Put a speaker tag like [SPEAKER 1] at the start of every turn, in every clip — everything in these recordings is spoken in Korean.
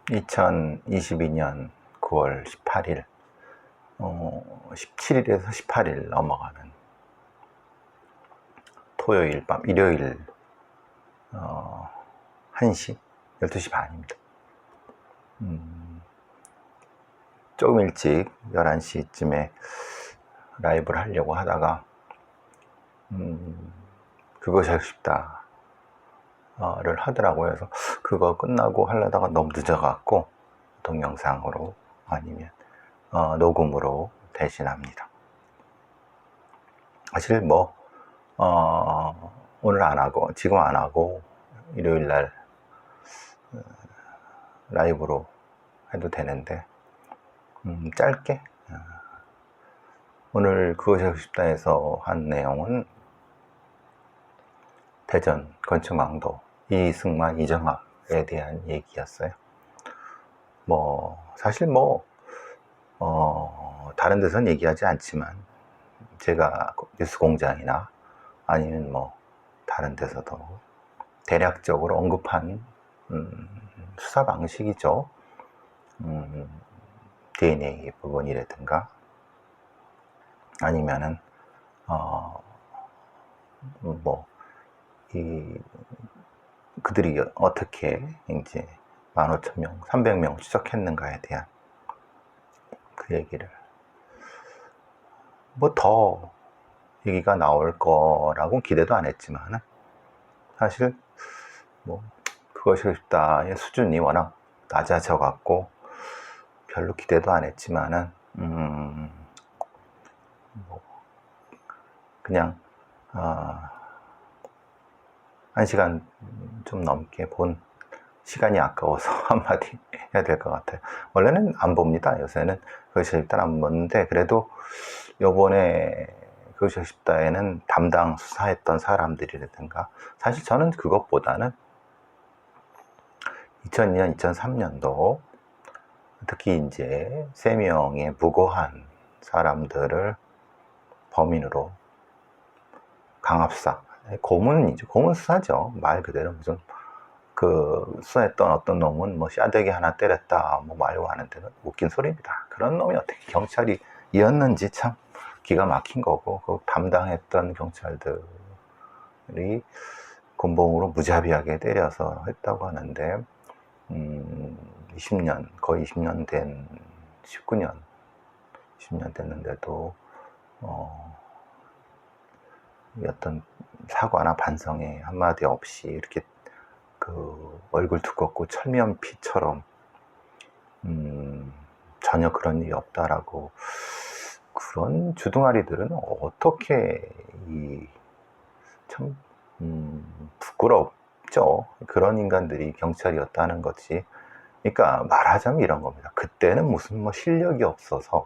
[SPEAKER 1] 2022년 9월 18일, 17일에서 18일 넘어가는 토요일 밤, 일요일 1시, 12시 반입니다. 조금 일찍 11시쯤에 라이브를 하려고 하다가 그것이 하고 싶다 를 하더라고요. 그래서 그거 끝나고 하려다가 너무 늦어갖고 동영상으로 아니면 녹음으로 대신합니다. 사실 오늘 안 하고 지금 안 하고 일요일날 라이브로 해도 되는데 짧게 오늘 그것이 하고 싶다에서 한 내용은 대전 건축망도 이승만 이정학에 대한 얘기였어요. 사실 다른 데서는 얘기하지 않지만 제가 뉴스공장이나 아니면 다른 데서도 대략적으로 언급한 수사 방식이죠. DNA 부분이라든가 아니면은 그들이 어떻게 이제 15,000명, 300명 추적했는가에 대한 그 얘기를 더 얘기가 나올 거라고 기대도 안 했지만 사실 그것이 싶다의 수준이 워낙 낮아져 갖고 별로 기대도 안 했지만은 그냥 1시간 좀 넘게 본 시간이 아까워서 한마디 해야 될 것 같아요. 원래는 안 봅니다. 요새는 그것이 쉽다 안 보는데 그래도 요번에 그것이 쉽다에는 담당 수사했던 사람들이라든가 사실 저는 그것보다는 2002년, 2003년도 특히 이제 3명의 무고한 사람들을 범인으로 강압수사, 고문이죠. 고문 수사죠. 말 그대로 무슨 수사했던 어떤 놈은 샤대기 하나 때렸다 말고 하는데 웃긴 소리입니다. 그런 놈이 어떻게 경찰이었는지 참 기가 막힌 거고 그 담당했던 경찰들이 곤봉으로 무자비하게 때려서 했다고 하는데 20년 거의 20년 된 19년 20년 됐는데도 어떤 사과나 반성에 한마디 없이 이렇게 얼굴 두껍고 철면피처럼 전혀 그런 일이 없다라고 그런 주둥아리들은 어떻게 참 부끄럽죠. 그런 인간들이 경찰이었다는 거지. 그러니까 말하자면 이런 겁니다. 그때는 무슨 실력이 없어서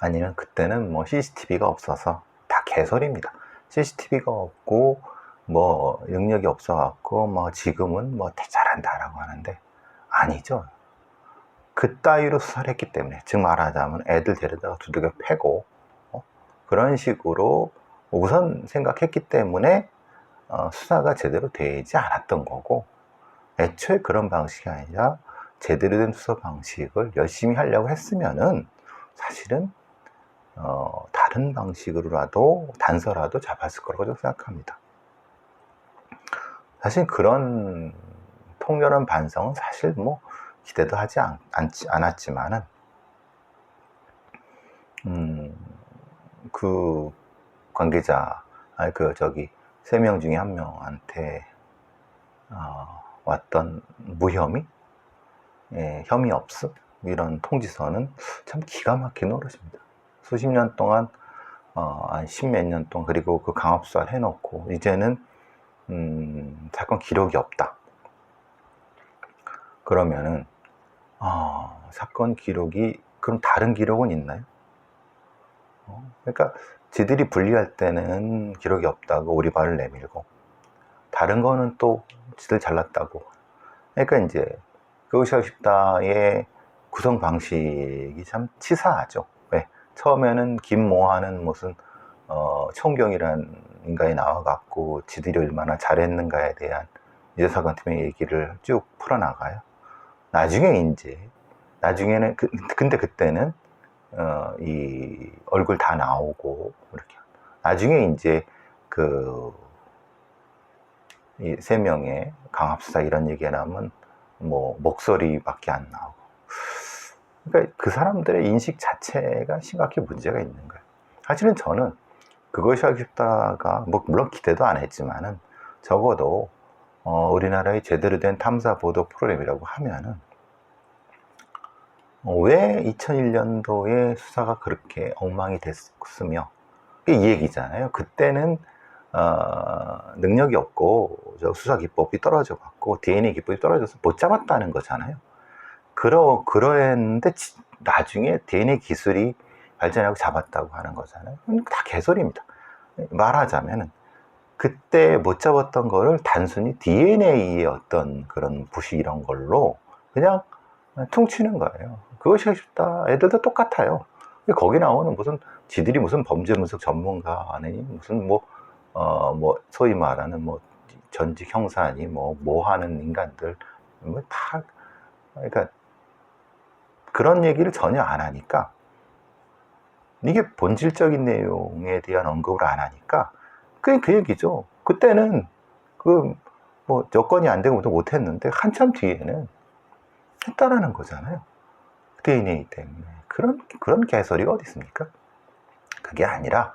[SPEAKER 1] 아니면 그때는 CCTV가 없어서 다 개소리입니다. CCTV가 없고 능력이 없어갖고 지금은 잘한다라고 하는데 아니죠. 그따위로 수사를 했기 때문에 즉 말하자면 애들 데려다가 두들겨 패고 그런 식으로 우선 생각했기 때문에 수사가 제대로 되지 않았던 거고 애초에 그런 방식이 아니라 제대로 된 수사 방식을 열심히 하려고 했으면은 사실은 다른 방식으로라도 단서라도 잡았을 거라고 생각합니다. 사실 그런 통렬한 반성은 사실 기대도 하지 않았지만은 그 관계자 3명 중에 1명한테 왔던 무혐의, 혐의 없음 이런 통지서는 참 기가 막힌 노릇입니다. 수십 년 동안 한 10몇 년 동안 그리고 그 강압수사를 해놓고 이제는 사건 기록이 없다. 그러면은 사건 기록이 그럼 다른 기록은 있나요? 그러니까 지들이 분리할 때는 기록이 없다고 오리발을 내밀고 다른 거는 또 지들 잘났다고. 그러니까 이제 그것이 하고 싶다의 구성 방식이 참 치사하죠. 왜? 처음에는 김모하는 무슨 총경이라는 인간이 나와갖고 지들이 얼마나 잘했는가에 대한 이재사관팀의 얘기를 쭉 풀어나가요. 나중에는 근데 그때는 이 얼굴 다 나오고 이렇게 나중에 이제 그 이 세 명의 강압수사 이런 얘기가 나오면 뭐 목소리밖에 안 나오고, 그러니까 그 사람들의 인식 자체가 심각히 문제가 있는 거예요. 사실은 저는 그것이 하고 싶다가 뭐 물론 기대도 안 했지만은 적어도 우리나라의 제대로 된 탐사 보도 프로그램이라고 하면은 왜 2001년도에 수사가 그렇게 엉망이 됐으며, 이 얘기잖아요. 그때는 능력이 없고 수사 기법이 떨어져 갖고 DNA 기법이 떨어져서 못 잡았다는 거잖아요. 그러했는데 나중에 DNA 기술이 발전하고 잡았다고 하는 거잖아요. 다 개소리입니다. 말하자면은 그때 못 잡았던 거를 단순히 DNA의 어떤 그런 부식 이런 걸로 그냥 퉁치는 거예요. 그것이 쉽다. 애들도 똑같아요. 거기 나오는 무슨 지들이 무슨 범죄 분석 전문가 아니 무슨 뭐 소위 말하는 뭐 전직 형사니 뭐 하는 인간들 뭐 다, 그러니까 그런 얘기를 전혀 안 하니까, 이게 본질적인 내용에 대한 언급을 안 하니까 그게 그 얘기죠. 그때는 그 뭐 여건이 안 되고 못 했는데 한참 뒤에는 했다라는 거잖아요. DNA 때문에. 그런 개소리가 어디 있습니까? 그게 아니라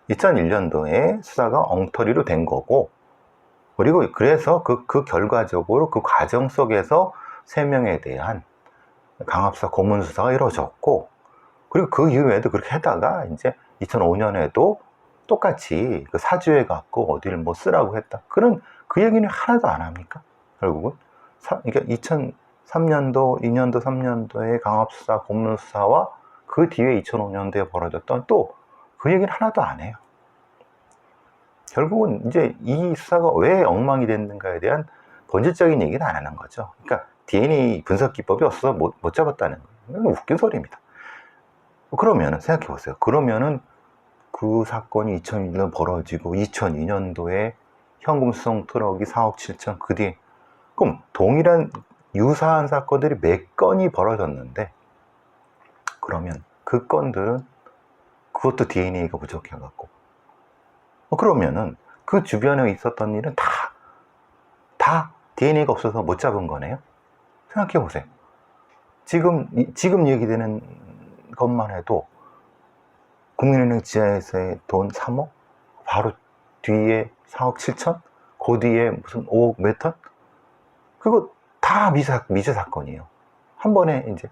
[SPEAKER 1] 2001년도에 수사가 엉터리로 된 거고, 그리고 그래서 그 결과적으로 그 과정 속에서 3명에 대한 강압수사 고문 수사가 이루어졌고, 그리고 그 이후에도 그렇게 하다가 이제 2005년에도 똑같이 그 사주해 갖고 어디를 뭐 쓰라고 했다. 그 얘기는 하나도 안 합니까? 결국은. 그러니까 2003년도, 2년도, 3년도에 강압수사, 고문수사와 그 뒤에 2005년도에 벌어졌던 또 그 얘기는 하나도 안 해요. 결국은 이제 이 수사가 왜 엉망이 됐는가에 대한 본질적인 얘기는 안 하는 거죠. 그러니까 DNA 분석 기법이 없어서 못 잡았다는 거예요. 웃긴 소리입니다. 그러면은 생각해 보세요. 그러면은 그 사건이 2001년 벌어지고 2002년도에 현금 수송 트럭이 4억 7천, 그 뒤에 그럼 동일한 유사한 사건들이 몇 건이 벌어졌는데, 그러면 그 건들은 그것도 DNA가 부족해 갖고 그러면은 그 주변에 있었던 일은 다 DNA가 없어서 못 잡은 거네요. 생각해 보세요. 지금 얘기되는 것만 해도 국민은행 지하에서의 돈 3억, 바로 뒤에 4억 7천, 그 뒤에 무슨 5억 몇 ton? 그거 다 미제 사건이에요. 한 번에 이제,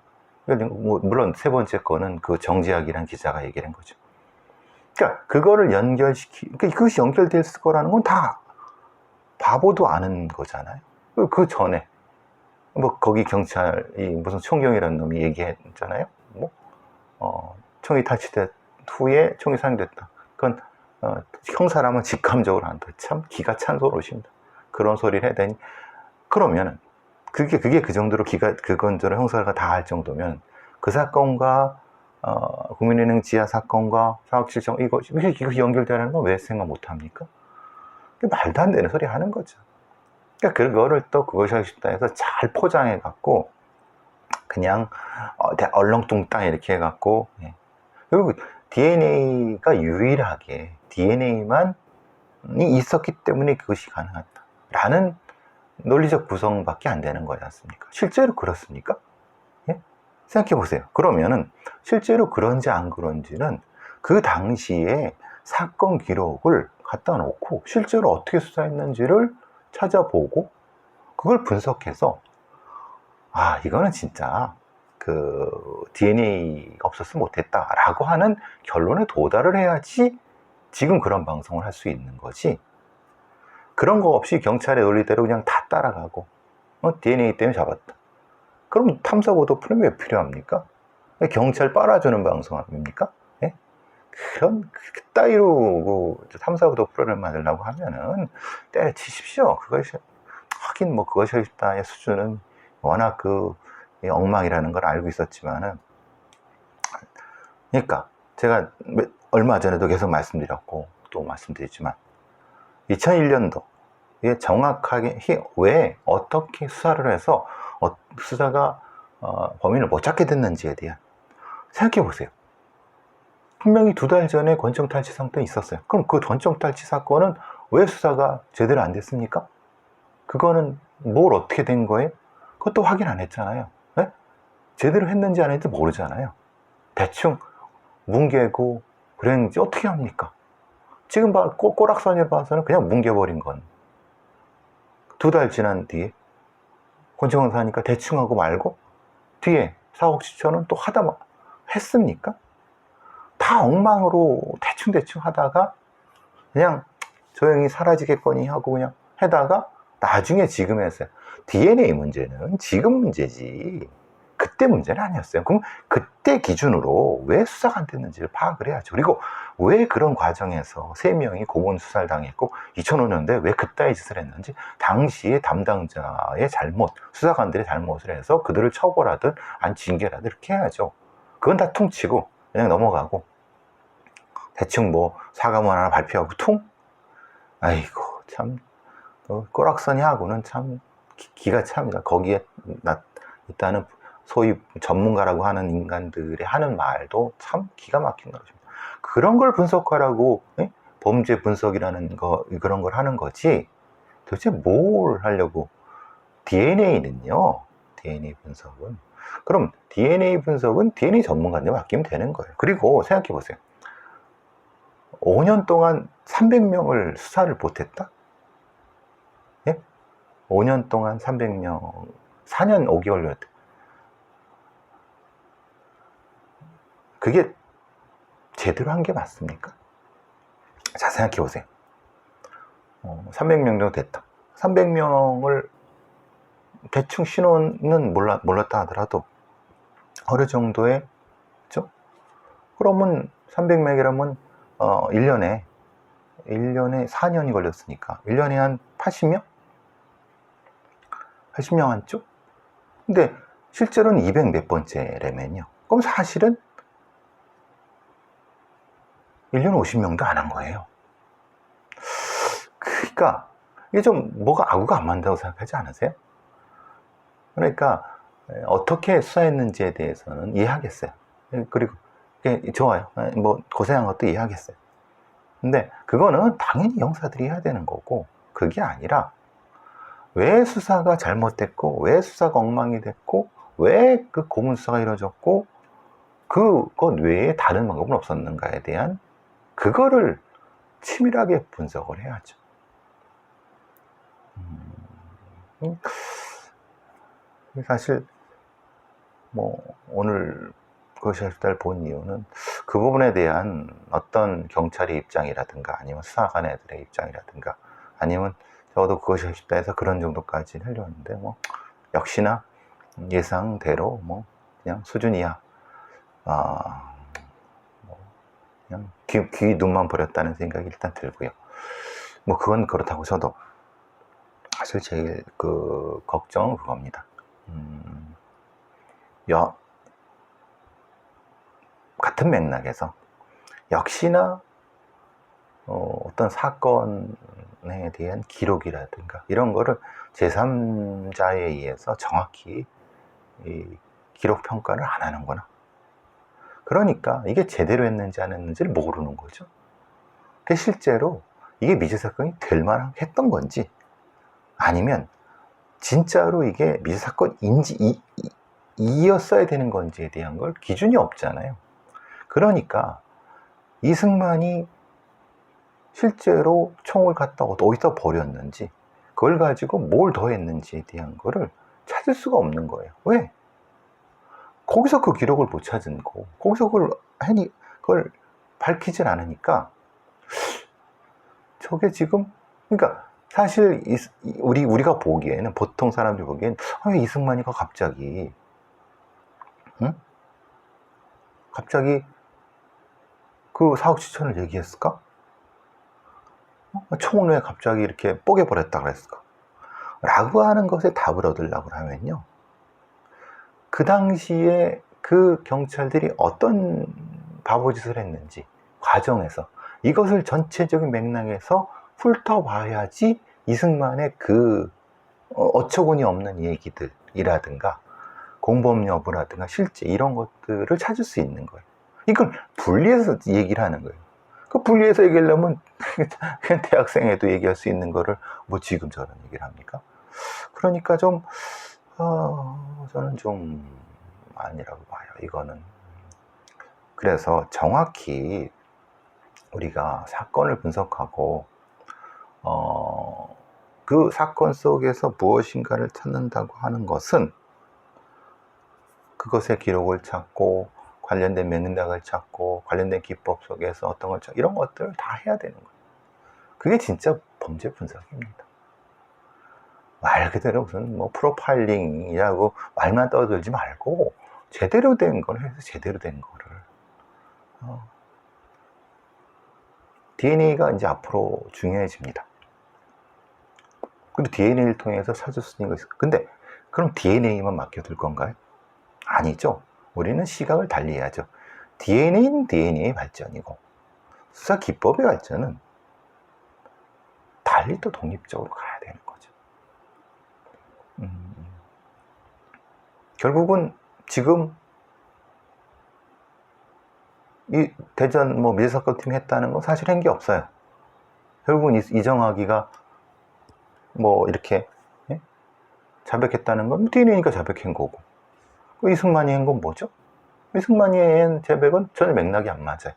[SPEAKER 1] 뭐 물론 세 번째 거는 그 정지학이라는 기자가 얘기를 한 거죠. 그러니까 그거를 그러니까 그것이 연결될 거라는 건 다 바보도 아는 거잖아요. 그 전에 뭐 거기 경찰이 무슨 총경이라는 놈이 얘기했잖아요. 총이 탈취된 후에 총이 사용됐다. 그건 형사라면 직감적으로 한다. 참 기가 찬 소리십니다. 그런 소리를 해야 되니, 그러면은 그게 그 정도로 그건저런 형사가 다 할 정도면 그 사건과 국민은행 지하 사건과 4억 7천 이거 연결되는 건 왜 생각 못 합니까? 말도 안 되는 소리 하는 거죠. 그러니까 그거를 또 그것이 하고 싶다 해서 잘 포장해 갖고 그냥 얼렁뚱땅 이렇게 해 갖고, 그리고 DNA가 유일하게 DNA만 있었기 때문에 그것이 가능하다라는 논리적 구성밖에 안 되는 거지 않습니까? 실제로 그렇습니까? 예? 생각해 보세요. 그러면은 실제로 그런지 안 그런지는 그 당시에 사건 기록을 갖다 놓고 실제로 어떻게 수사했는지를 찾아보고 그걸 분석해서 이거는 진짜 그 DNA가 없었으면 못했다라고 하는 결론에 도달을 해야지 지금 그런 방송을 할 수 있는 거지. 그런 거 없이 경찰의 논리대로 그냥 다 따라가고 DNA 때문에 잡았다. 그럼 탐사보도 프로그램이 왜 필요합니까? 경찰 빨아주는 방송 아닙니까? 예? 그따위로 탐사보도 프로그램 만들려고 하면은 때려치십시오. 하긴 뭐 그것이 쉽다의 수준은 워낙 엉망이라는 걸 알고 있었지만은, 그러니까 제가 얼마 전에도 계속 말씀드렸고 또 말씀드리지만 2001년도 이게 정확하게 왜 어떻게 수사를 해서 수사가 범인을 못 잡게 됐는지에 대한 생각해 보세요. 분명히 2달 전에 권총탈취 사건이 있었어요. 그럼 그 권총탈취 사건은 왜 수사가 제대로 안 됐습니까? 그거는 뭘 어떻게 된 거예요? 그것도 확인 안 했잖아요. 네? 제대로 했는지 안 했는지 모르잖아요. 대충 뭉개고 그랬는지 어떻게 합니까? 지금 꼬락선을 봐서는 그냥 뭉개버린 건 2달 지난 뒤에 권총을 사니까 대충 하고 말고 뒤에 4억 7천은 또 하다 했습니까? 다 엉망으로 대충 하다가 그냥 조용히 사라지겠거니 하고 그냥 하다가 나중에 지금 했어요. DNA 문제는 지금 문제지 그때 문제는 아니었어요. 그럼 그때 기준으로 왜 수사가 안 됐는지를 파악을 해야죠. 그리고 왜 그런 과정에서 3명이 고문 수사를 당했고 2005년도에 왜 그따위 짓을 했는지 당시에 담당자의 잘못, 수사관들의 잘못을 해서 그들을 처벌하든 안 징계라든 이렇게 해야죠. 그건 다 퉁치고 그냥 넘어가고 대충 뭐 사과문 하나 발표하고 퉁? 아이고 참 꼬락서니하고는 참 기가 찹니다. 거기에 일단은 소위 전문가라고 하는 인간들이 하는 말도 참 기가 막힌 것입니다. 그런 걸 분석하라고 범죄 분석이라는 거 그런 걸 하는 거지 도대체 뭘 하려고. DNA는요, DNA 분석은 그럼 DNA 분석은 DNA 전문가한테 맡기면 되는 거예요. 그리고 생각해 보세요. 5년 동안 300명을 수사를 못했다? 예? 5년 동안 300명 4년 5개월이었대. 그게 제대로 한 게 맞습니까? 자, 생각해 보세요. 300명 정도 됐다. 300명을 대충 신원은 몰랐다 하더라도 어느 정도의, 그죠? 그러면 300명이라면 1년에 4년이 걸렸으니까 1년에 한 80명? 80명 한쪽? 근데 실제로는 200 몇 번째라면요. 그럼 사실은 1년 50명도 안 한 거예요. 그러니까 이게 좀 뭐가 아구가 안 맞는다고 생각하지 않으세요? 그러니까 어떻게 수사했는지에 대해서는 이해하겠어요. 그리고 좋아요. 뭐 고생한 것도 이해하겠어요. 근데 그거는 당연히 형사들이 해야 되는 거고, 그게 아니라 왜 수사가 잘못됐고 왜 수사가 엉망이 됐고 왜 그 고문 수사가 이루어졌고 그것 외에 다른 방법은 없었는가에 대한 그거를 치밀하게 분석을 해야죠. 사실 뭐 오늘 그것이 수다를 본 이유는 그 부분에 대한 어떤 경찰의 입장이라든가 아니면 수사관들의 입장이라든가 아니면 저도 그것이 쉽다 해서 그런 정도까지 하려는데 뭐 역시나 예상대로 뭐 그냥 수준이야. 뭐 그냥 귀 눈만 버렸다는 생각이 일단 들고요. 뭐 그건 그렇다고 쳐도 사실 제일 그 걱정은 그겁니다. 같은 맥락에서 역시나 어떤 사건에 대한 기록이라든가 이런 거를 제3자에 의해서 정확히 기록 평가를 안 하는구나. 그러니까 이게 제대로 했는지 안 했는지를 모르는 거죠. 실제로 이게 미제 사건이 될 만한 했던 건지 아니면 진짜로 이게 미제 사건인지 이었어야 되는 건지에 대한 걸 기준이 없잖아요. 그러니까 이승만이 실제로 총을 갖다 어디다 버렸는지 그걸 가지고 뭘 더 했는지에 대한 거를 찾을 수가 없는 거예요. 왜? 거기서 그 기록을 못 찾은 거, 거기서 그걸 밝히질 않으니까 저게 지금, 그러니까 사실 우리가 보기에는, 보통 사람들이 보기엔 왜 이승만이가 갑자기 갑자기 그 4억 7천을 얘기했을까? 총을 왜 갑자기 이렇게 뽀개버렸다 그랬을까? 라고 하는 것에 답을 얻으려고 하면요, 그 당시에 그 경찰들이 어떤 바보짓을 했는지 과정에서 이것을 전체적인 맥락에서 훑어봐야지 이승만의 그 어처구니 없는 얘기들이라든가 공범 여부라든가 실제 이런 것들을 찾을 수 있는 거예요. 이걸 분리해서 얘기를 하는 거예요. 그 분리해서 얘기하려면 그냥 대학생에도 얘기할 수 있는 거를 뭐 지금 저런 얘기를 합니까? 그러니까 좀 저는 좀 아니라고 봐요, 이거는. 그래서 정확히 우리가 사건을 분석하고 그 사건 속에서 무엇인가를 찾는다고 하는 것은 그것의 기록을 찾고 관련된 맥락을 찾고 관련된 기법 속에서 어떤 걸 찾고 이런 것들을 다 해야 되는 거예요. 그게 진짜 범죄 분석입니다. 말 그대로 무슨 뭐 프로파일링이라고 말만 떠들지 말고 제대로 된 걸 해서 제대로 된 거를 DNA가 이제 앞으로 중요해집니다. 그리고 DNA를 통해서 찾을 수 있는 거 있어요. 근데 그럼 DNA만 맡겨둘 건가요? 아니죠. 우리는 시각을 달리 해야죠. DNA는 DNA의 발전이고 수사 기법의 발전은 달리 또 독립적으로 가야 되는 거죠. 결국은 지금 이 대전 뭐 밀사건팀 했다는 건 사실 한 게 없어요. 결국은 이정학이가 뭐 이렇게 자백했다는 건 DNA니까 자백한 거고, 이승만이 한 건 뭐죠? 이승만이 한 자백은 전혀 맥락이 안 맞아요.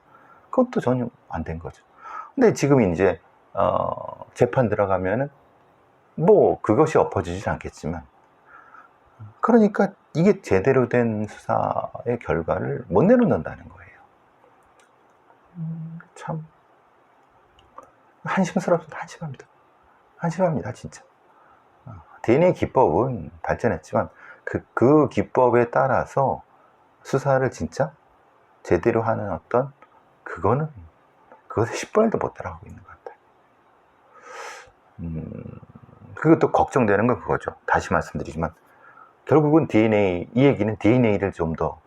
[SPEAKER 1] 그것도 전혀 안 된 거죠. 근데 지금 이제 재판 들어가면은 뭐 그것이 엎어지진 않겠지만, 그러니까 이게 제대로 된 수사의 결과를 못 내놓는다는 거예요. 참 한심스럽습니다. 한심합니다, 진짜. DNA 기법은 발전했지만 그 기법에 따라서 수사를 진짜 제대로 하는 어떤 그것에 10분의 1도 못 따라가고 있는 것 같아요. 그것도 걱정되는 건 그거죠. 다시 말씀드리지만 결국은 DNA, 이 얘기는 DNA를 좀 더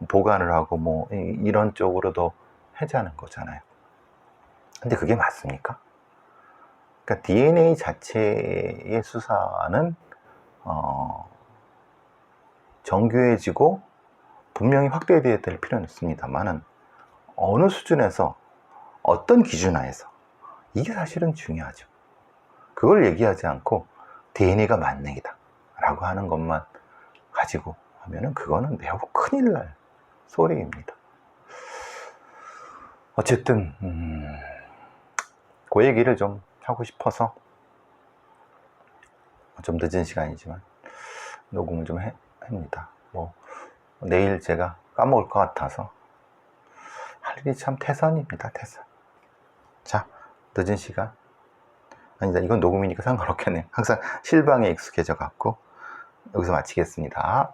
[SPEAKER 1] 보관을 하고 뭐 이런 쪽으로도 하자는 거잖아요. 근데 그게 맞습니까? 그러니까 DNA 자체의 수사는 정교해지고 분명히 확대돼야 될 필요는 있습니다만은 어느 수준에서 어떤 기준 하에서 이게 사실은 중요하죠. 그걸 얘기하지 않고 DNA가 만능이다 라고 하는 것만 가지고 하면은 그거는 매우 큰일 날 소리입니다. 어쨌든 그 얘기를 좀 하고 싶어서 좀 늦은 시간이지만 녹음을 좀 합니다. 뭐 내일 제가 까먹을 것 같아서 할 일이 참 태산입니다. 태산. 자, 늦은 시간. 아니다, 이건 녹음이니까 상관없겠네요. 항상 실방에 익숙해져 갖고 여기서 마치겠습니다.